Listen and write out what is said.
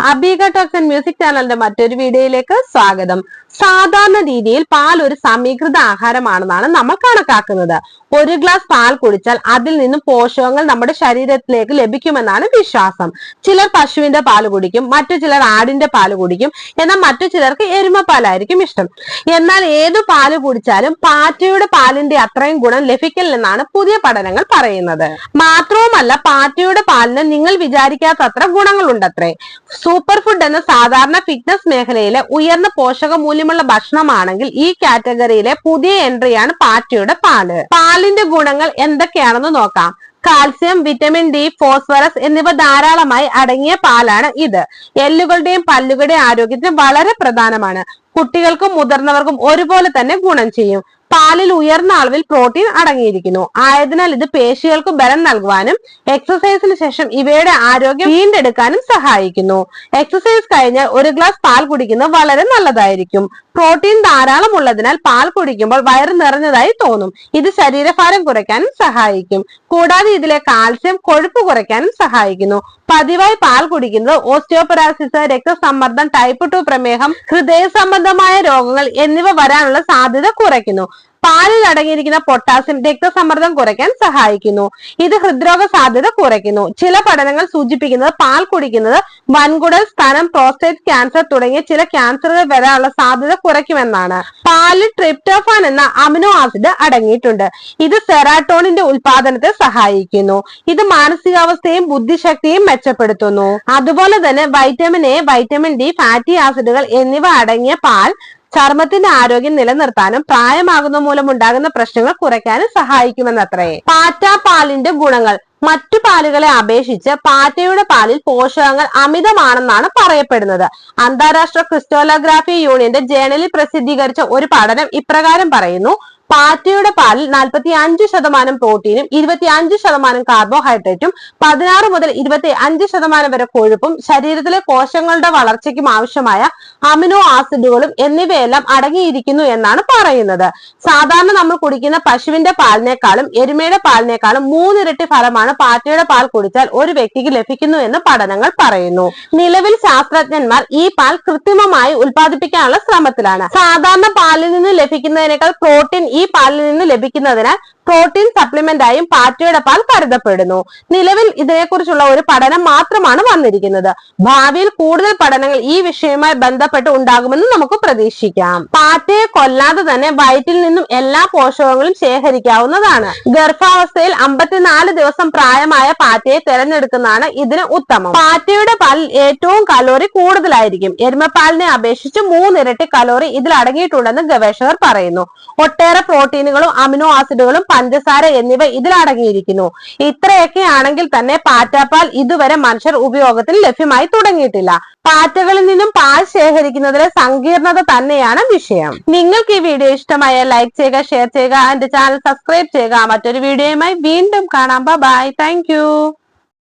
അബീഗ talks and music ചാനലിന്റെ മറ്റൊരു വീഡിയോയിലേക്ക് സ്വാഗതം. സാധാരണ രീതിയിൽ പാൽ ഒരു സമീകൃത ആഹാരമാണെന്നാണ് നമ്മൾ കണക്കാക്കുന്നത്. ഒരു ഗ്ലാസ് പാൽ കുടിച്ചാൽ അതിൽ നിന്നും പോഷകങ്ങൾ നമ്മുടെ ശരീരത്തിലേക്ക് ലഭിക്കുമെന്നാണ് വിശ്വാസം. ചിലർ പശുവിന്റെ പാല് കുടിക്കും, മറ്റു ചിലർ ആടിന്റെ പാല് കുടിക്കും, എന്നാൽ മറ്റു ചിലർക്ക് എരുമപ്പാലായിരിക്കും ഇഷ്ടം. എന്നാൽ ഏതു പാല് കുടിച്ചാലും പാറ്റയുടെ പാലിന്റെ അത്രയും ഗുണം ലഭിക്കില്ലെന്നാണ് പുതിയ പഠനങ്ങൾ പറയുന്നത്. മാത്രവുമല്ല, പാറ്റയുടെ പാലിന് നിങ്ങൾ വിചാരിക്കാത്തത്ര ഗുണങ്ങളുണ്ടത്രേ. സൂപ്പർ ഫുഡ് എന്ന സാധാരണ ഫിറ്റ്നസ് മേഖലയിലെ ഉയർന്ന പോഷക മൂല്യമുള്ള ഭക്ഷണമാണെങ്കിൽ ഈ കാറ്റഗറിയിലെ പുതിയ എൻട്രിയാണ് പാറ്റയുടെ പാല്. പാലിന്റെ ഗുണങ്ങൾ എന്തൊക്കെയാണെന്ന് നോക്കാം. കാൽസ്യം, വിറ്റമിൻ ഡി, ഫോസ്ഫറസ് എന്നിവ ധാരാളമായി അടങ്ങിയ പാലാണ് ഇത്. എല്ലുകളുടെയും പല്ലുകളുടെയും ആരോഗ്യത്തിന് വളരെ പ്രധാനമാണ്. കുട്ടികൾക്കും മുതിർന്നവർക്കും ഒരുപോലെ തന്നെ ഗുണം ചെയ്യും. പാലിൽ ഉയർന്ന അളവിൽ പ്രോട്ടീൻ അടങ്ങിയിരിക്കുന്നു. ആയതിനാൽ ഇത് പേശികൾക്ക് ബലം നൽകുവാനും എക്സസൈസിന് ശേഷം ഇവയുടെ ആരോഗ്യം വീണ്ടെടുക്കാനും സഹായിക്കുന്നു. എക്സസൈസ് കഴിഞ്ഞാൽ ഒരു ഗ്ലാസ് പാൽ കുടിക്കുന്നത് വളരെ നല്ലതായിരിക്കും. പ്രോട്ടീൻ ധാരാളം ഉള്ളതിനാൽ പാൽ കുടിക്കുമ്പോൾ വയറ് നിറഞ്ഞതായി തോന്നും. ഇത് ശരീരഭാരം കുറയ്ക്കാനും സഹായിക്കും. കൂടാതെ ഇതിലെ കാൽസ്യം കൊഴുപ്പ് കുറയ്ക്കാനും സഹായിക്കുന്നു. പതിവായി പാൽ കുടിക്കുന്നത് ഓസ്റ്റിയോപൊറോസിസ്, രക്തസമ്മർദ്ദം, ടൈപ്പ് 2 പ്രമേഹം, ഹൃദയ സംബന്ധമായ രോഗങ്ങൾ എന്നിവ വരാനുള്ള സാധ്യത കുറയ്ക്കുന്നു. പാലിൽ അടങ്ങിയിരിക്കുന്ന പൊട്ടാസ്യം രക്തസമ്മർദ്ദം കുറയ്ക്കാൻ സഹായിക്കുന്നു. ഇത് ഹൃദ്രോഗ സാധ്യത കുറയ്ക്കുന്നു. ചില പഠനങ്ങൾ സൂചിപ്പിക്കുന്നത് പാൽ കുടിക്കുന്നത് വൻകുടൽ, സ്തനം, പ്രോസ്റ്റേറ്റ് ക്യാൻസർ തുടങ്ങിയ ചില ക്യാൻസറുകൾ വരാനുള്ള സാധ്യത കുറയ്ക്കുമെന്നാണ്. പാലിൽ ട്രിപ്റ്റോഫാൻ എന്ന അമിനോ ആസിഡ് അടങ്ങിയിട്ടുണ്ട്. ഇത് സെറാട്ടോണിന്റെ ഉൽപാദനത്തെ സഹായിക്കുന്നു. ഇത് മാനസികാവസ്ഥയും ബുദ്ധിശക്തിയും മെച്ചപ്പെടുത്തുന്നു. അതുപോലെ തന്നെ vitamin A, vitamin D, fatty ആസിഡുകൾ എന്നിവ അടങ്ങിയ പാൽ ചർമ്മത്തിന്റെ ആരോഗ്യം നിലനിർത്താനും പ്രായമാകുന്ന മൂലം ഉണ്ടാകുന്ന പ്രശ്നങ്ങൾ കുറയ്ക്കാനും സഹായിക്കുമെന്നത്രേ. പാറ്റാ പാലിന്റെ ഗുണങ്ങൾ. മറ്റു പാലുകളെ അപേക്ഷിച്ച് പാറ്റയുടെ പാലിൽ പോഷകങ്ങൾ അമിതമാണെന്നാണ് പറയപ്പെടുന്നത്. അന്താരാഷ്ട്ര ക്രിസ്റ്റലോഗ്രാഫി യൂണിയന്റെ ജേണലിൽ പ്രസിദ്ധീകരിച്ച ഒരു പഠനം ഇപ്രകാരം പറയുന്നു. പാറ്റയുടെ പാലിൽ 45% പ്രോട്ടീനും 25% കാർബോഹൈഡ്രേറ്റും 16 മുതൽ 25% വരെ കൊഴുപ്പും ശരീരത്തിലെ കോശങ്ങളുടെ വളർച്ചയ്ക്കും ആവശ്യമായ അമിനോ ആസിഡുകളും എന്നിവയെല്ലാം അടങ്ങിയിരിക്കുന്നു എന്നാണ് പറയുന്നത്. സാധാരണ നമ്മൾ കുടിക്കുന്ന പശുവിന്റെ പാലിനേക്കാളും എരുമയുടെ പാലിനേക്കാളും 3 ഇരട്ടി ഫലമാണ് പാറ്റയുടെ പാൽ കുടിച്ചാൽ ഒരു വ്യക്തിക്ക് ലഭിക്കുന്നു എന്ന് പഠനങ്ങൾ പറയുന്നു. നിലവിൽ ശാസ്ത്രജ്ഞന്മാർ ഈ പാൽ കൃത്രിമമായി ഉൽപ്പാദിപ്പിക്കാനുള്ള ശ്രമത്തിലാണ്. സാധാരണ പാലിൽ നിന്ന് ലഭിക്കുന്നതിനേക്കാൾ പ്രോട്ടീൻ ഈ പാലിൽ നിന്ന് ലഭിക്കുന്നതിനാൽ പ്രോട്ടീൻ സപ്ലിമെന്റ് ആയും പാറ്റയുടെ പാൽ കരുതപ്പെടുന്നു. നിലവിൽ ഇതിനെക്കുറിച്ചുള്ള ഒരു പഠനം മാത്രമാണ് വന്നിരിക്കുന്നത്. ഭാവിയിൽ കൂടുതൽ പഠനങ്ങൾ ഈ വിഷയവുമായി ബന്ധപ്പെട്ട് ഉണ്ടാകുമെന്ന് നമുക്ക് പ്രതീക്ഷിക്കാം. പാറ്റയെ കൊല്ലാതെ തന്നെ വയറ്റിൽ നിന്നും എല്ലാ പോഷകങ്ങളും ശേഖരിക്കാവുന്നതാണ്. ഗർഭാവസ്ഥയിൽ 54 ദിവസം പ്രായമായ പാറ്റയെ തിരഞ്ഞെടുക്കുന്നതാണ് ഇതിന് ഉത്തമം. പാറ്റയുടെ പാലിൽ ഏറ്റവും കലോറി കൂടുതലായിരിക്കും. എരുമപ്പാലിനെ അപേക്ഷിച്ച് 3 ഇരട്ടി കലോറി ഇതിൽ അടങ്ങിയിട്ടുണ്ടെന്ന് ഗവേഷകർ പറയുന്നു. ഒട്ടേറെ പ്രോട്ടീനുകളും അമിനോ ആസിഡുകളും പഞ്ചസാര എന്നിവ ഇതിൽ അടങ്ങിയിരിക്കുന്നു. ഇത്രയൊക്കെ ആണെങ്കിൽ തന്നെ പാറ്റാപ്പാൽ ഇതുവരെ മനുഷ്യർ ഉപയോഗത്തിൽ ലഭ്യമായി തുടങ്ങിയിട്ടില്ല. പാറ്റകളിൽ നിന്നും പാൽ ശേഖരിക്കുന്നതിലെ സങ്കീർണത തന്നെയാണ് വിഷയം. നിങ്ങൾക്ക് ഈ വീഡിയോ ഇഷ്ടമായ ലൈക്ക് ചെയ്യുക, ഷെയർ ചെയ്യുക, എന്റെ ചാനൽ സബ്സ്ക്രൈബ് ചെയ്യുക. മറ്റൊരു വീഡിയോയുമായി വീണ്ടും കാണാം. ബൈ. Thank you.